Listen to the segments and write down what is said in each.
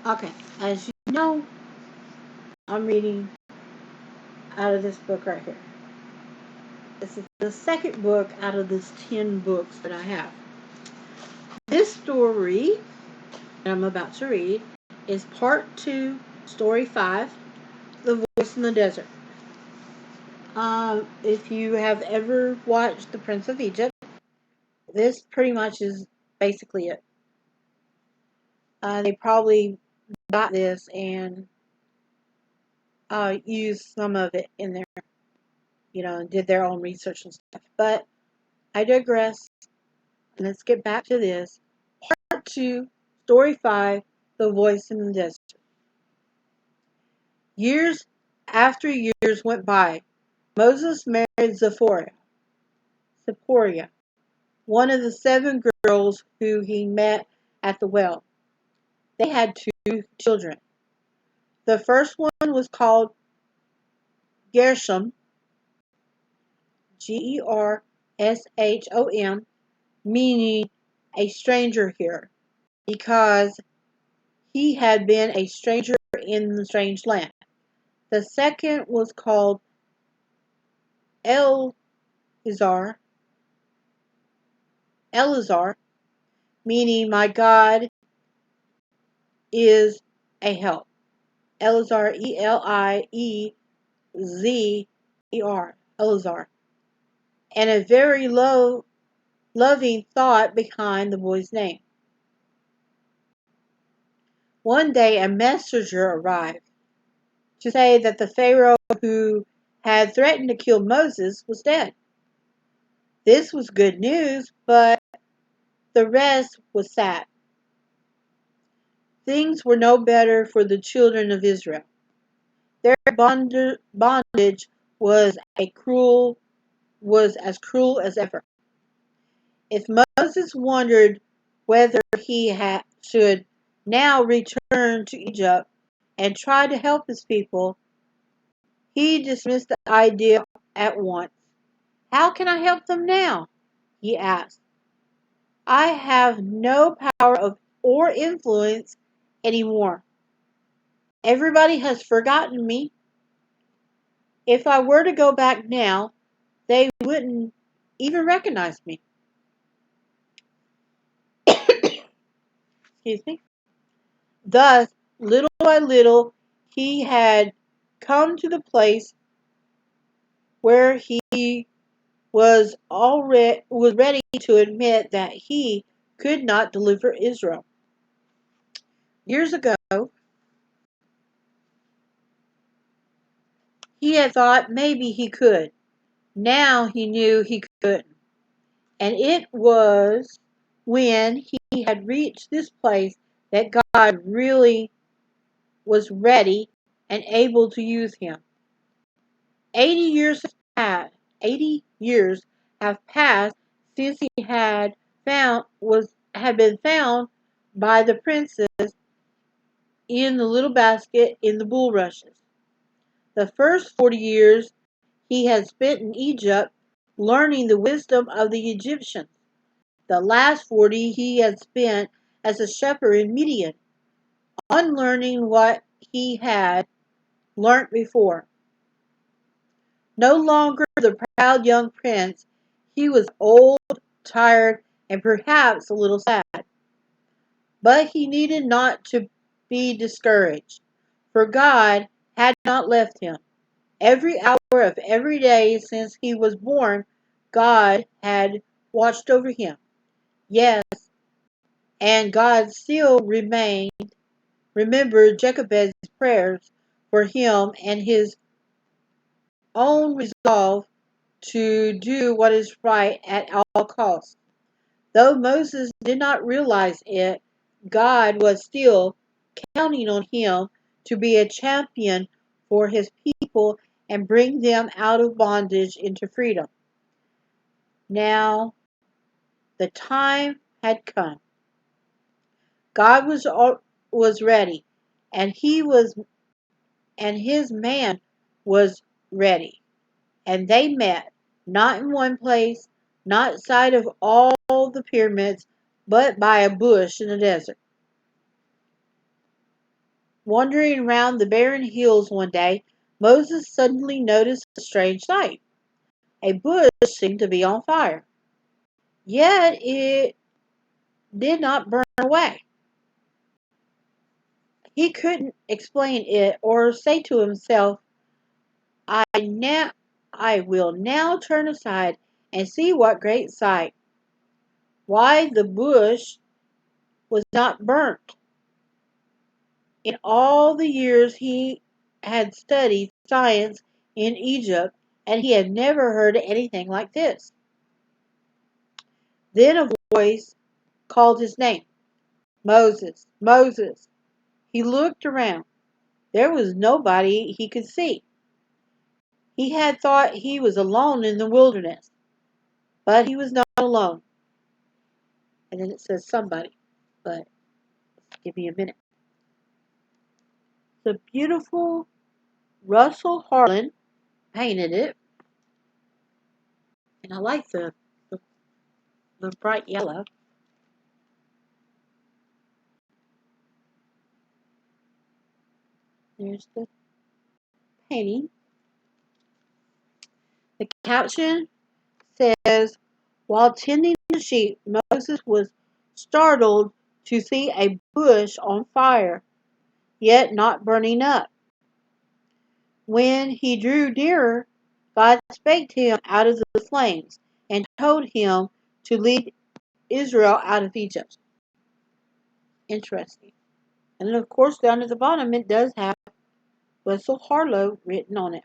Okay, as you know, I'm reading out of this book right here. This is the second book out of this 10 books that I have. This story that I'm about to read is part 2, story 5, The Voice in the Desert. If you have ever watched The Prince of Egypt, this pretty much is basically it. They probably got this and used some of it in there, and did their own research and stuff. But I digress. Let's get back to this. Part 2, Story 5, The Voice in the Desert. Years after years went by, Moses married Zipporah, one of the 7 girls who he met at the well. They had 2 children. The first one was called Gershom, Gershom, meaning a stranger here, because he had been a stranger in the strange land. The second was called Eleazar, meaning my God is a help. Eleazar, Eliezar, Eleazar. And a very loving thought behind the boy's name. One day a messenger arrived to say that the Pharaoh who had threatened to kill Moses was dead. This was good news, but the rest was sad. Things were no better for the children of Israel. Their bondage was as cruel as ever. If Moses wondered whether he should now return to Egypt and try to help his people, he dismissed the idea at once. How can I help them now? He asked. I have no power or influence anymore. Everybody has forgotten me. If I were to go back now, they wouldn't even recognize me. Excuse me. Thus, little by little, he had come to the place where he was ready to admit that he could not deliver Israel. Years ago, he had thought maybe he could. Now he knew he couldn't. And it was when he had reached this place that God really was ready and able to use him. 80 years have passed. 80 years have passed since he had been found by the princess in the little basket in the bulrushes. The first 40 years he had spent in Egypt learning the wisdom of the Egyptians. The last 40 he had spent as a shepherd in Midian, unlearning what he had learnt before. No longer the proud young prince, he was old, tired, and perhaps a little sad. But he needed not to be discouraged, for God had not left him. Every hour of every day since he was born, God had watched over him. Yes, and God still remembered Jacob's prayers for him and his own resolve to do what is right at all costs. Though Moses did not realize it, God was still counting on him to be a champion for his people and bring them out of bondage into freedom. Now the time had come. God was ready, and his man was ready. And they met, not in one place, not side of all the pyramids, but by a bush in the desert. Wandering around the barren hills one day, Moses suddenly noticed a strange sight. A bush seemed to be on fire, yet it did not burn away. He couldn't explain it or say to himself, I now I will now turn aside and see what great sight. Why the bush was not burnt. In all the years he had studied science in Egypt, and he had never heard anything like this. Then a voice called his name, Moses, Moses. He looked around. There was nobody he could see. He had thought he was alone in the wilderness, but he was not alone. And then it says somebody, but give me a minute. The beautiful Russell Harlan painted it, and I like the bright yellow. There's the painting. The caption says, while tending the sheep, Moses was startled to see a bush on fire, yet not burning up. When he drew nearer, God spake to him out of the flames and told him to lead Israel out of Egypt. Interesting. And of course, down at the bottom, it does have Russell Harlow written on it.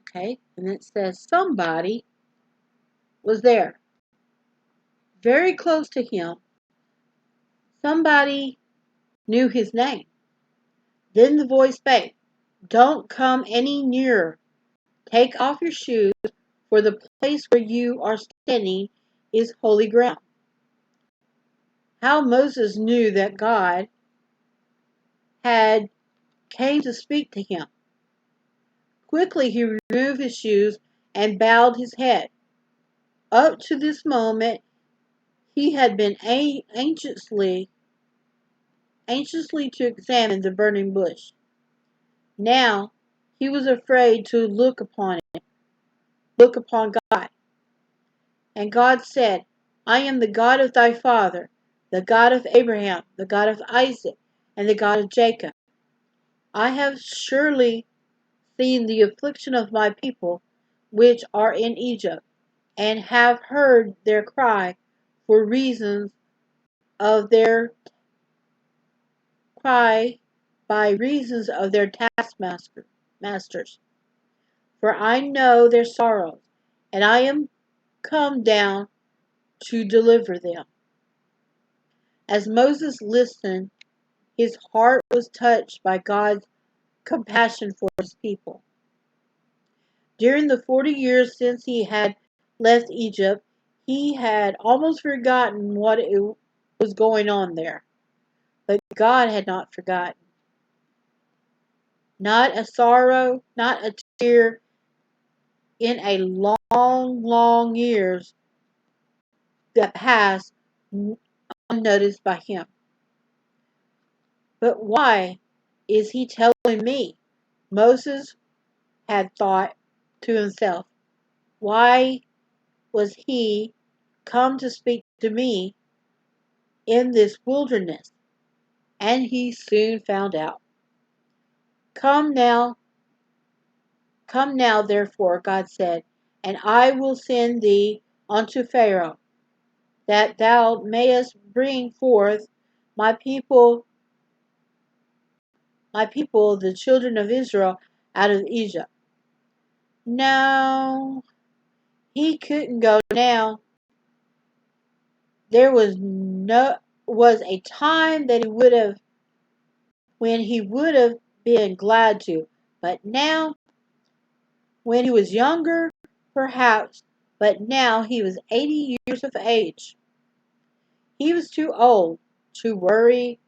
Okay, and it says somebody was there, very close to him. Somebody knew his name. Then the voice spake, don't come any nearer. Take off your shoes, for the place where you are standing is holy ground. How Moses knew that God had came to speak to him. Quickly he removed his shoes and bowed his head. Up to this moment he had been anxiously to examine the burning bush. Now he was afraid to look upon God. And God said, I am the God of thy father, the God of Abraham, the God of Isaac, and the God of Jacob. I have surely seen the affliction of my people, which are in Egypt, and have heard their cry for reasons of their cry by reasons of their taskmasters. For I know their sorrows, and I am come down to deliver them. As Moses listened, his heart was touched by God's compassion for his people. During the 40 years since he had left Egypt, he had almost forgotten what was going on there. But God had not forgotten. Not a sorrow, not a tear in a long years that passed unnoticed by him. But why is he telling me? Moses had thought to himself. Why was he come to speak to me in this wilderness? And he soon found out. Come now, therefore, God said, and I will send thee unto Pharaoh, that thou mayest bring forth my people, the children of Israel, out of Egypt. No, he couldn't go now. There was a time that when he would have been glad to, but now, when he was younger, perhaps, but now he was 80 years of age. He was too old to worry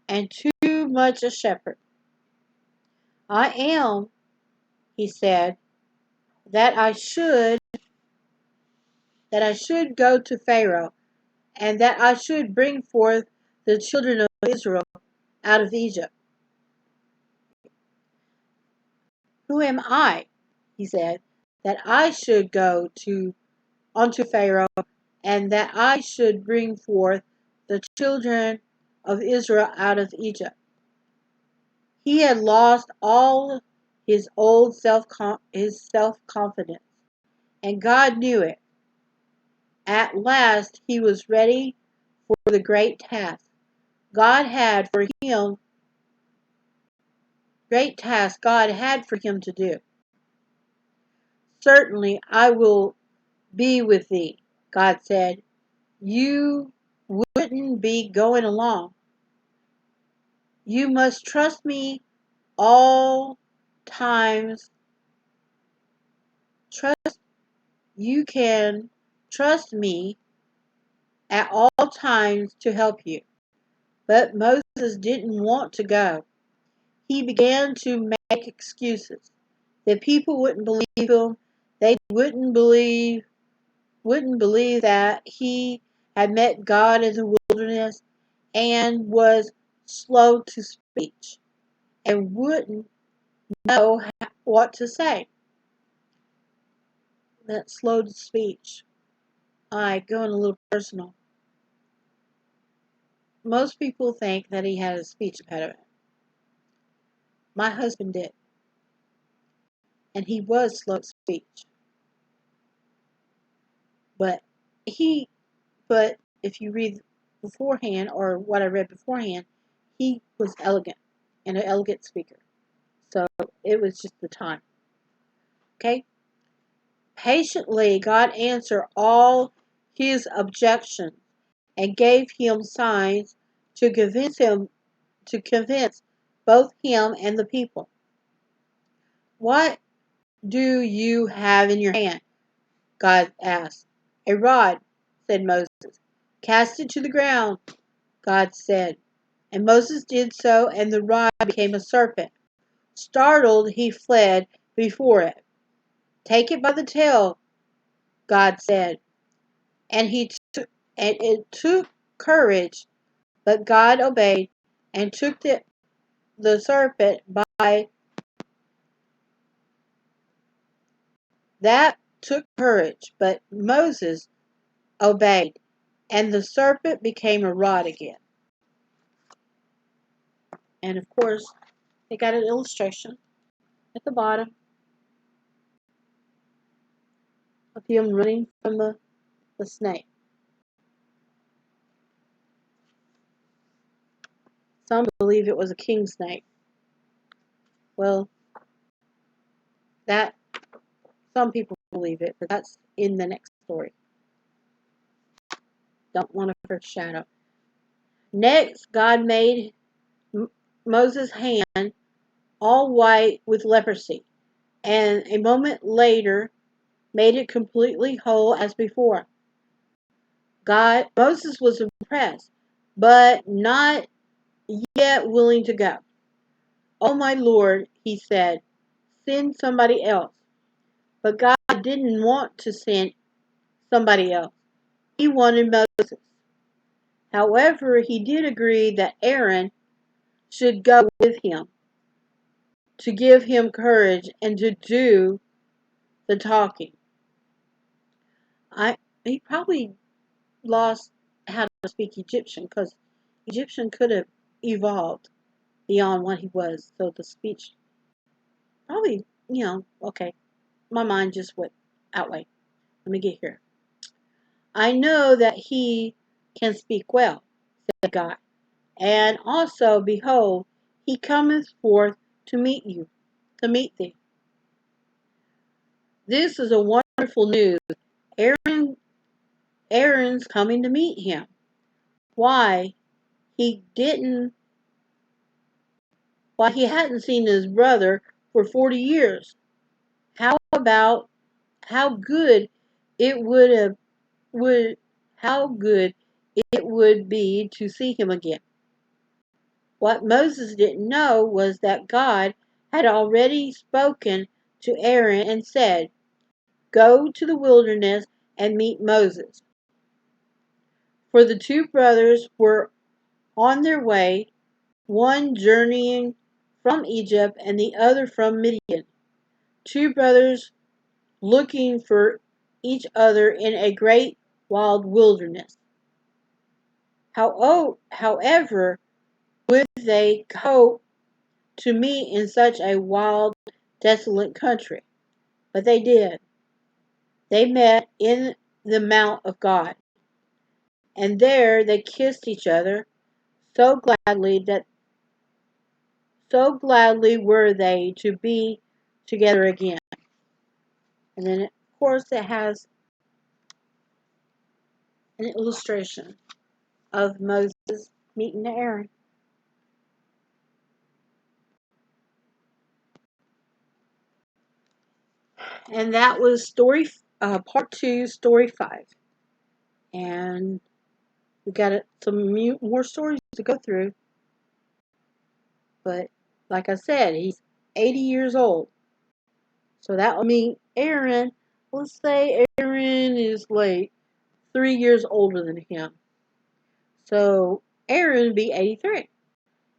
and too much a shepherd. I am, he said, that I should go to Pharaoh, and that I should bring forth the children of of Israel out of Egypt. Who am I, he said, that I should go unto Pharaoh, and that I should bring forth the children of Israel out of Egypt? He had lost all his old self-confidence, and God knew it. At last he was ready for the great task God had for him, to do. Certainly I will be with thee, God said. You wouldn't be going along. You must trust me all times. You can trust me at all times to help you. But Moses didn't want to go. He began to make excuses. The people wouldn't believe him. They wouldn't believe that he had met God in the wilderness and was slow to speech and wouldn't know what to say. That slow to speech. Going a little personal. Most people think that he had a speech impediment. My husband did, and he was slow to speech. But he, but if you read beforehand, or what I read beforehand, he was elegant and an elegant speaker. So it was just the time. Okay? Patiently, God answered all his objections and gave him signs to convince both him and the people. What do you have in your hand? God asked. A rod, said Moses. Cast it to the ground, God said. And Moses did so, and the rod became a serpent. Startled, he fled before it. Take it by the tail, God said. And it took courage, but God obeyed and took the serpent by that took courage, but Moses obeyed, and the serpent became a rod again. And of course, they got an illustration at the bottom of him running from the snake. Some believe it was a king snake. Well, that some people believe it, but that's in the next story. Don't want to foreshadow. Next, God made Moses' hand all white with leprosy, and a moment later made it completely whole as before. Moses was impressed, but not yet willing to go. Oh my Lord, he said, send somebody else. But God didn't want to send somebody else. He wanted Moses. However, he did agree that Aaron should go with him to give him courage and to do the talking. He probably lost how to speak Egyptian, because Egyptian could have evolved beyond what he was. So the speech probably, okay. My mind just went outway. Let me get here. I know that he can speak well, said God. And also, behold, he cometh forth to meet thee. This is a wonderful news. Aaron's coming to meet him. Why he didn't why he hadn't seen his brother for 40 years. How about how good it would how good it would be to see him again. What Moses didn't know was that God had already spoken to Aaron and said, go to the wilderness and meet Moses. For the two brothers were on their way, one journeying from Egypt and the other from Midian. Two brothers looking for each other in a great wild wilderness. However, would they hope to meet in such a wild, desolate country? But they did. They met in the Mount of God, and there they kissed each other so gladly that so gladly were they to be together again. And then, of course, it has an illustration of Moses meeting Aaron. And that was part 2, story 5. And we got some more stories to go through. But like I said, he's 80 years old. So that would mean Aaron, let's say Aaron is like 3 years older than him. So Aaron would be 83.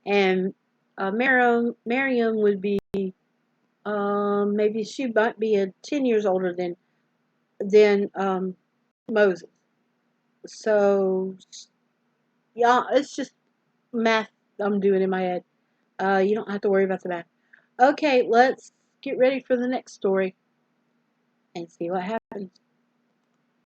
And Miriam would be, maybe she might be 10 years older than Moses. So, yeah, it's just math I'm doing in my head. You don't have to worry about the math. Okay, let's get ready for the next story and see what happens.